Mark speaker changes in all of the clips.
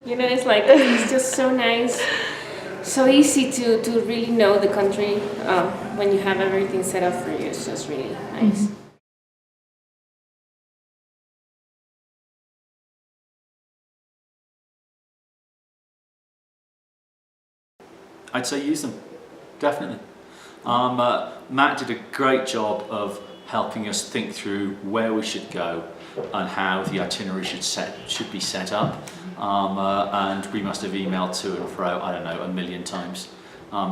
Speaker 1: You know, it's like, it's just so nice, so easy to really know the country when you have everything set up for you. It's just really nice.
Speaker 2: I'd say use them, definitely. Matt did a great job of helping us think through where we should go and how the itinerary should be set up. And we must have emailed to and fro, I don't know, 1,000,000 times.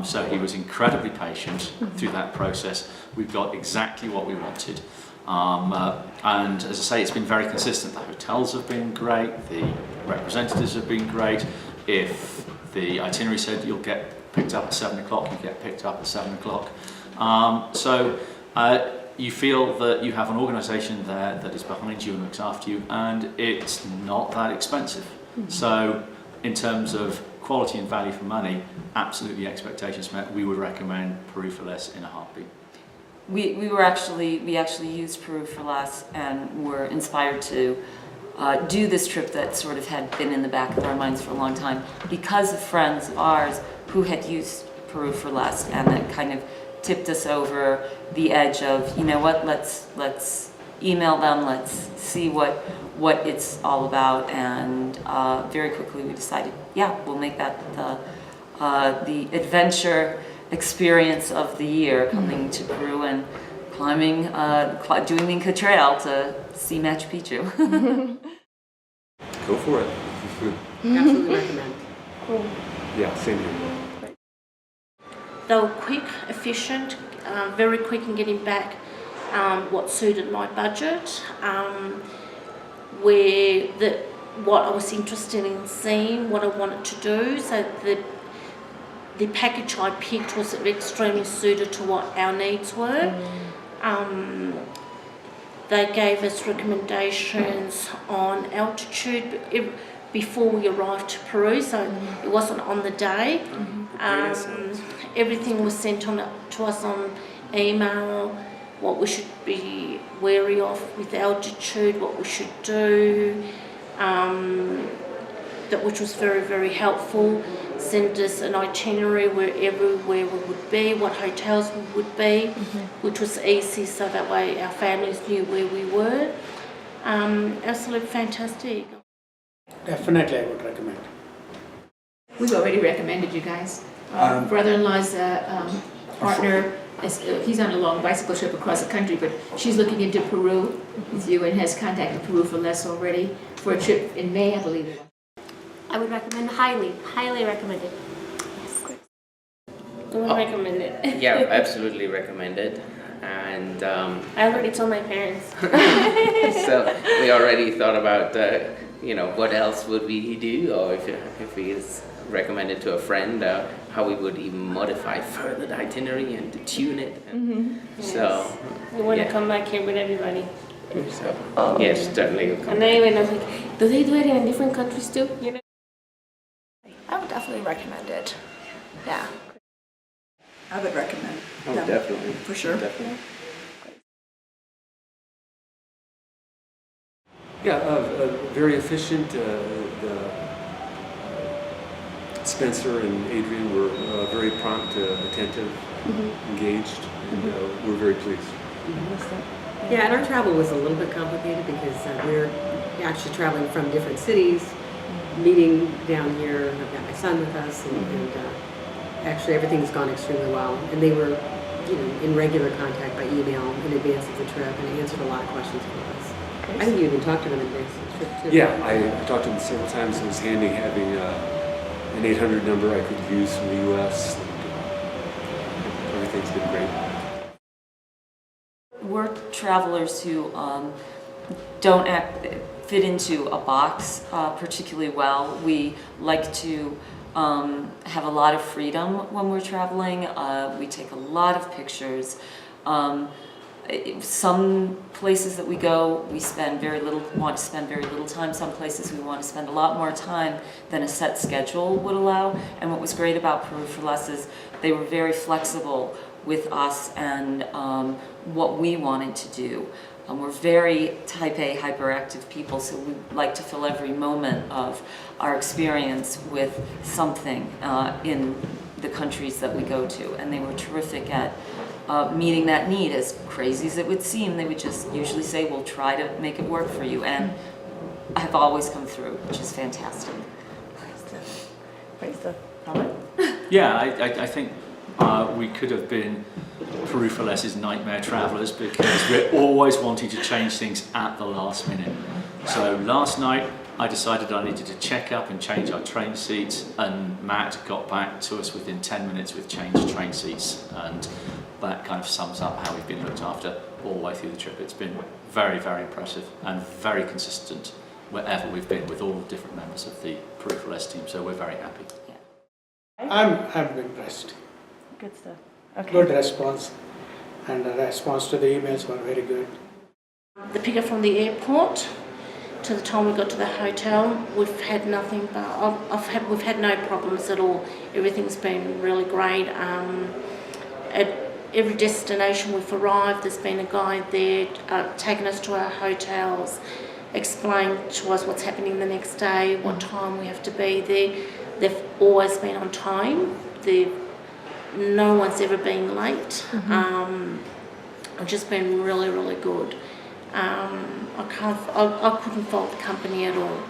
Speaker 2: So he was incredibly patient through that process. We've got exactly what we wanted. And as I say, it's been very consistent. The hotels have been great, the representatives have been great. If the itinerary said you'll get picked up at 7 o'clock, you get picked up at 7 o'clock. So you feel that you have an organisation there that is behind you and looks after you, and it's not that expensive. So in terms of quality and value for money, absolutely expectations met. We would recommend Peru for Less in a heartbeat.
Speaker 3: We actually used Peru for Less and were inspired to do this trip that sort of had been in the back of our minds for a long time because of friends of ours who had used Peru for Less, and that kind of tipped us over the edge of, you know what, let's email them, let's see what it's all about, and very quickly we decided, yeah, we'll make that the adventure experience of the year, coming to Peru and climbing, doing the Inca Trail to see Machu Picchu.
Speaker 4: Go for it.
Speaker 5: Absolutely recommend.
Speaker 1: Cool.
Speaker 4: Yeah, same here.
Speaker 6: They were quick, efficient, very quick in getting back what suited my budget, what I was interested in seeing, what I wanted to do. So the package I picked was extremely suited to what our needs were. They gave us recommendations on altitude before we arrived to Peru, so it wasn't on the day. Everything was sent on to us on email, what we should be wary of with altitude, what we should do, which was very, very helpful. Sent us an itinerary where we would be, what hotels we would be, which was easy, so that way our families knew where we were. Absolutely fantastic.
Speaker 5: Definitely, I would recommend.
Speaker 7: We've already recommended you guys. Brother-in-law's partner, he's on a long bicycle trip across the country, but she's looking into Peru with you and has contacted Peru for Less already for a trip in May, I believe it was.
Speaker 8: I would recommend highly recommend it. Yes.
Speaker 1: I would recommend it.
Speaker 9: Yeah, absolutely recommended. And
Speaker 1: I already told my parents.
Speaker 9: so we already thought about, what else would we do, or if we recommended to a friend, how we would even modify further the itinerary and to tune it.
Speaker 1: Yes.
Speaker 9: So
Speaker 1: we want to come back here with everybody.
Speaker 9: So yes, certainly.
Speaker 1: And then when I was like, do they do it in different countries too? You know.
Speaker 8: I would definitely recommend it. Yeah.
Speaker 10: I would recommend.
Speaker 9: Oh,
Speaker 10: them.
Speaker 9: definitely.
Speaker 10: For sure.
Speaker 9: Definitely.
Speaker 4: Yeah, very efficient. Spencer and Adrian were very prompt, attentive, engaged, and we're very pleased.
Speaker 5: Yeah, and our travel was a little bit complicated because we're actually traveling from different cities, meeting down here. I've got my son with us, and actually everything's gone extremely well. And they were, in regular contact by email in advance of the trip, and answered a lot of questions for us. I think you even talked to them in advance of the trip too.
Speaker 4: Yeah, I talked to them several times. It was handy having an 800 number I could use from the U.S. Everything's been great.
Speaker 3: We're travelers who don't fit into a box particularly well. We like to have a lot of freedom when we're traveling. We take a lot of pictures. Some places that we go, we want to spend very little time. Some places we want to spend a lot more time than a set schedule would allow. And what was great about Peru for Less is they were very flexible with us and what we wanted to do. We're very type A hyperactive people, so we like to fill every moment of our experience with something in the countries that we go to. And they were terrific at meeting that need. As crazy as it would seem, they would just usually say, we'll try to make it work for you. And have always come through, which is fantastic.
Speaker 2: Yeah, I think we could have been Peru for Less's nightmare travellers because we're always wanting to change things at the last minute. So last night I decided I needed to check up and change our train seats, and Matt got back to us within 10 minutes with changed train seats, and that kind of sums up how we've been looked after all the way through the trip. It's been very, very impressive and very consistent wherever we've been with all the different members of the Peru for Less team, so we're very happy.
Speaker 11: I'm impressed.
Speaker 3: Good stuff. Okay.
Speaker 11: Good response, and the response to the emails were very good.
Speaker 6: The pickup from the airport to the time we got to the hotel, we've had nothing but we've had no problems at all. Everything's been really great. At every destination we've arrived, there's been a guide there taking us to our hotels, explained to us what's happening the next day, what time we have to be there. They've always been on time. No one's ever been late. It's just been really, really good. I couldn't fault the company at all.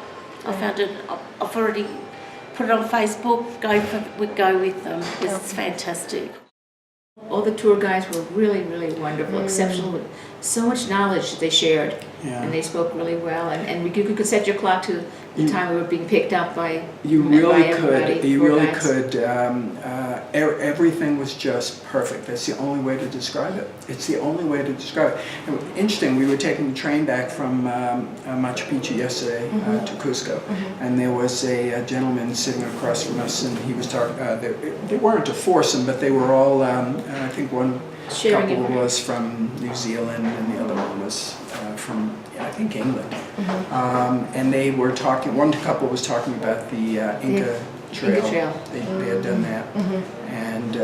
Speaker 6: I found it. I've already put it on Facebook. We go with them. It's fantastic.
Speaker 7: All the tour guides were really, really wonderful, exceptional. So much knowledge they shared, and they spoke really well. And you could set your clock to the time we were being picked up by.
Speaker 12: You really
Speaker 7: could.
Speaker 12: You really could. Everything was just perfect. That's the only way to describe it. It's the only way to describe it. And interesting. We were taking the train back from Machu Picchu yesterday to Cusco, and there was a gentleman sitting across from us, and he was talking. They weren't a foursome, but they were all. I think one couple was from New Zealand, and the other one was from, I think, England. And they were talking, one couple was talking about the Inca Trail. They had done that. And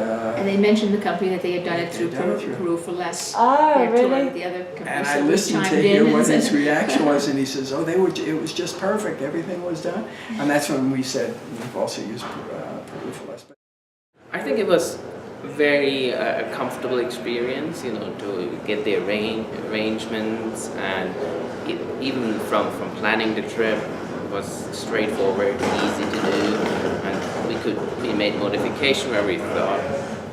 Speaker 7: they mentioned the company that they had done it through Peru for Less.
Speaker 3: Oh, really?
Speaker 7: The other company.
Speaker 12: And I listened to hear what his reaction was, and he says, "Oh, it was just perfect. Everything was done." And that's when we said we've also used Peru for Less.
Speaker 9: I think it was very comfortable experience, to get the arrangements, and even from planning the trip was straightforward, easy to do, and we made modification where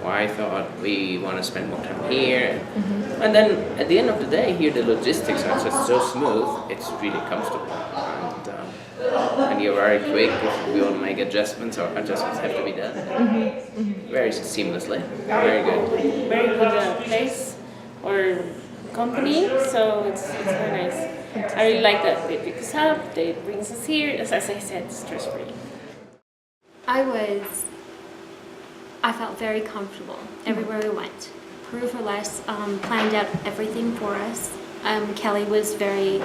Speaker 9: I thought we want to spend more time here, and then at the end of the day here the logistics are just so smooth, it's really comfortable, and you're very quick if we want to make adjustments, or adjustments have to be done. Very seamlessly. Very good.
Speaker 1: Very good place or company, so it's very nice. I really like that they pick us up, they bring us here, as I said, stress-free.
Speaker 8: I felt very comfortable everywhere we went. Peru for Less planned out everything for us. Kelly was very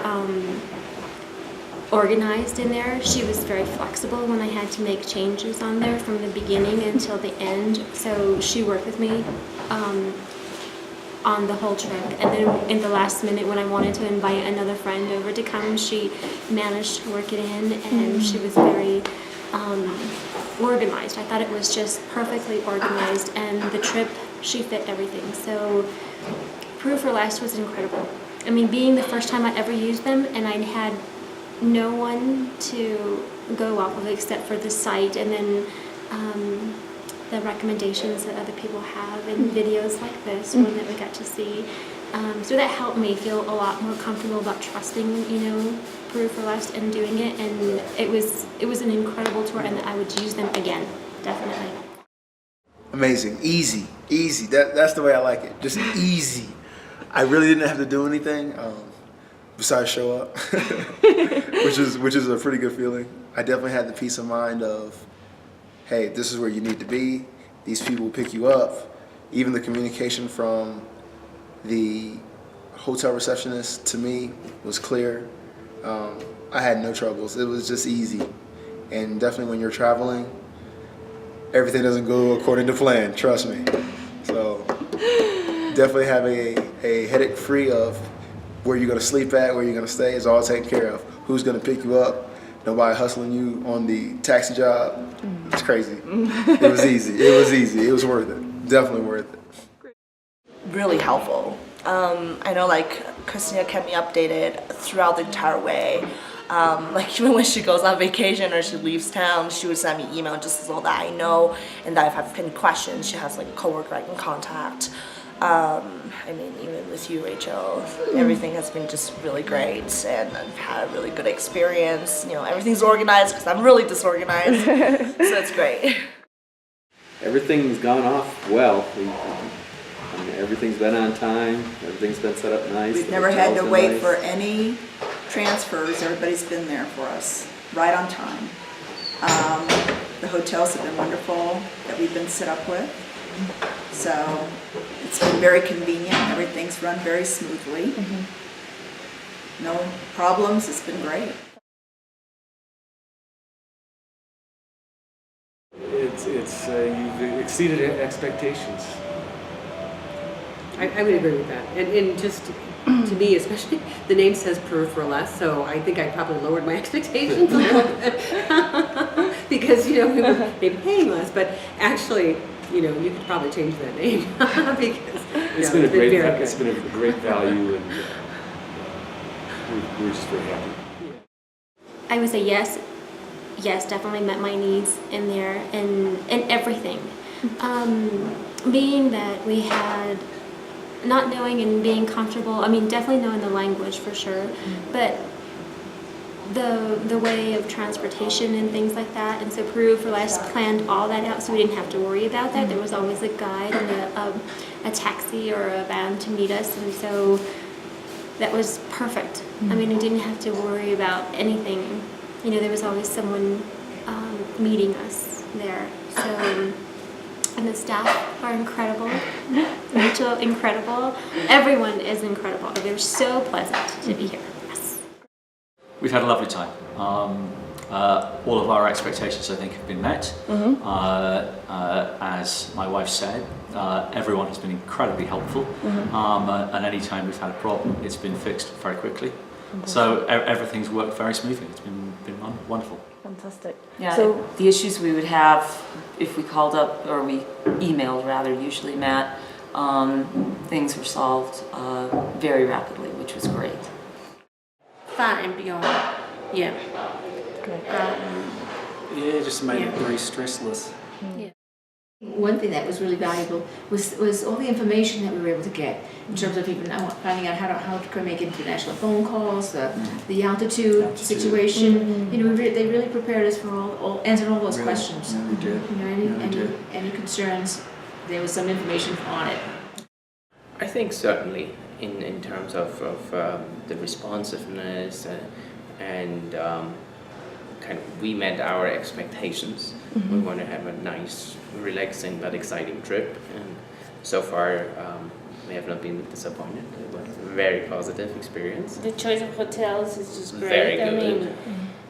Speaker 8: organized in there. She was very flexible when I had to make changes on there from the beginning until the end. So she worked with me on the whole trip. And then in the last minute when I wanted to invite another friend over to come, she managed to work it in, and she was very organized. I thought it was just perfectly organized, and the trip, she fit everything. So Peru for Less was incredible. I mean, being the first time I ever used them, and I had no one to go off of except for the site, and then the recommendations that other people have in videos like this one that we got to see. So that helped me feel a lot more comfortable about trusting, Peru for Less and doing it, and it was an incredible tour, and I would use them again, definitely.
Speaker 13: Amazing, easy. That's the way I like it. Just easy. I really didn't have to do anything besides show up, which is a pretty good feeling. I definitely had the peace of mind of, hey, this is where you need to be. These people will pick you up. Even the communication from the hotel receptionist to me was clear. I had no troubles. It was just easy. And definitely when you're traveling, everything doesn't go according to plan, trust me. So definitely have a headache free of where you're gonna sleep at, where you're gonna stay is all taken care of. Who's gonna pick you up? Nobody hustling you on the taxi job. It's crazy. It was easy. It was easy. It was worth it. Definitely worth it.
Speaker 14: Really helpful. I know like Christina kept me updated throughout the entire way. Like even when she goes on vacation or she leaves town, she would send me email just so that I know, and that if I have any questions, she has like a coworker I can contact. I mean, even with you, Rachel, everything has been just really great, and I've had a really good experience. You know, everything's organized because I'm really disorganized, so it's great.
Speaker 4: Everything's gone off well. I mean, everything's been on time. Everything's been set up nice.
Speaker 10: We've never had to wait for any transfers. Everybody's been there for us, right on time. The hotels have been wonderful that we've been set up with. So it's been very convenient. Everything's run very smoothly. No problems. It's been great.
Speaker 4: You've exceeded expectations.
Speaker 5: I would agree with that. And just to me, especially, the name says Peru for less, so I think I probably lowered my expectations a little bit. Because, you know, we were maybe paying less, but actually, you know, you could probably change that name. Because
Speaker 4: It's been a great value, and we're just very happy.
Speaker 8: I would say yes. Yes, definitely met my needs in there and everything. Being that we had not knowing and being comfortable, I mean, definitely knowing the language for sure, but the way of transportation and things like that. And so Peru for Less planned all that out, so we didn't have to worry about that. There was always a guide and a taxi or a van to meet us, and so that was perfect. I mean, we didn't have to worry about anything. You know, there was always someone meeting us there. So, and the staff are incredible. Rachel, incredible. Everyone is incredible. They're so pleasant to be here. Yes.
Speaker 2: We've had a lovely time. All of our expectations, I think, have been met. As my wife said, everyone has been incredibly helpful. And any time we've had a problem, it's been fixed very quickly. So everything's worked very smoothly. It's been wonderful.
Speaker 3: Fantastic. Yeah, so the issues we would have if we called up, or we emailed rather, usually Matt, things were solved very rapidly, which was great.
Speaker 6: Far and beyond. Yeah.
Speaker 3: Good.
Speaker 11: Yeah, it just made it very stressless.
Speaker 6: Yeah.
Speaker 7: One thing that was really valuable was all the information that we were able to get in terms of even finding out how to make international phone calls, the altitude situation. You know, they really prepared us for answered all those questions.
Speaker 12: Yeah, we did.
Speaker 7: You know, any concerns, there was some information on it.
Speaker 9: I think certainly in terms of the responsiveness and kind of we met our expectations. We want to have a nice, relaxing but exciting trip, and so far we have not been disappointed. It was a very positive experience.
Speaker 1: The choice of hotels is just great.
Speaker 9: Very good.
Speaker 1: I mean,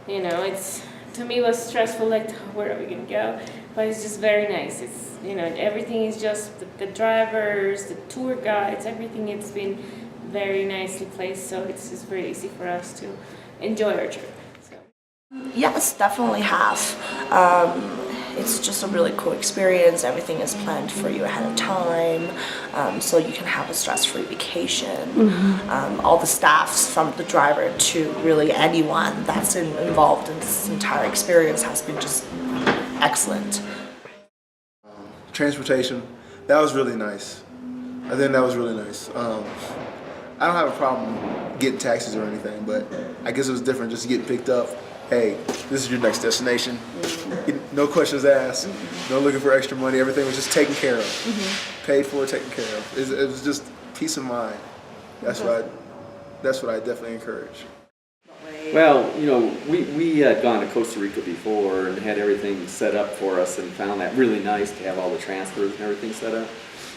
Speaker 1: you know, it's, to me, it was stressful, like, where are we going to go? But it's just very nice. It's, you know, everything is just the drivers, the tour guides, everything. It's been very nicely placed, so it's just very easy for us to enjoy our trip.
Speaker 14: Yes, definitely have. It's just a really cool experience. Everything is planned for you ahead of time, so you can have a stress-free vacation. All the staffs, from the driver to really anyone that's involved in this entire experience, has been just excellent.
Speaker 13: Transportation, that was really nice. I think that was really nice. I don't have a problem getting taxis or anything, but I guess it was different just getting picked up. Hey, this is your next destination. No questions asked. No looking for extra money. Everything was just taken care of. Paid for, taken care of. It was just peace of mind. That's what I definitely encourage.
Speaker 4: Well, you know, we had gone to Costa Rica before and had everything set up for us, and found that really nice to have all the transfers and everything set up.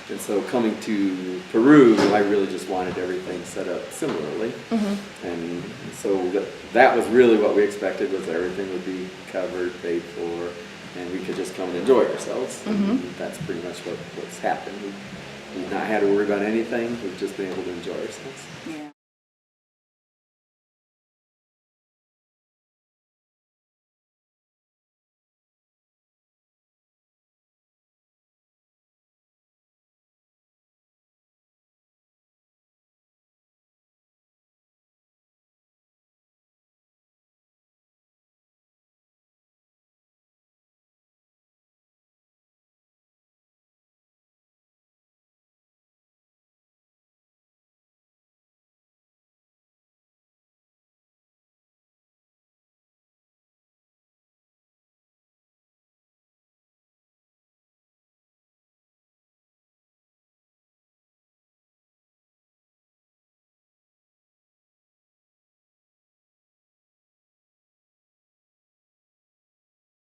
Speaker 4: And so coming to Peru, I really just wanted everything set up similarly. And so that was really what we expected, was everything would be covered, paid for, and we could just come and enjoy ourselves. And that's pretty much what's happened. We've not had to worry about anything. We've just been able to enjoy ourselves.
Speaker 10: Yeah.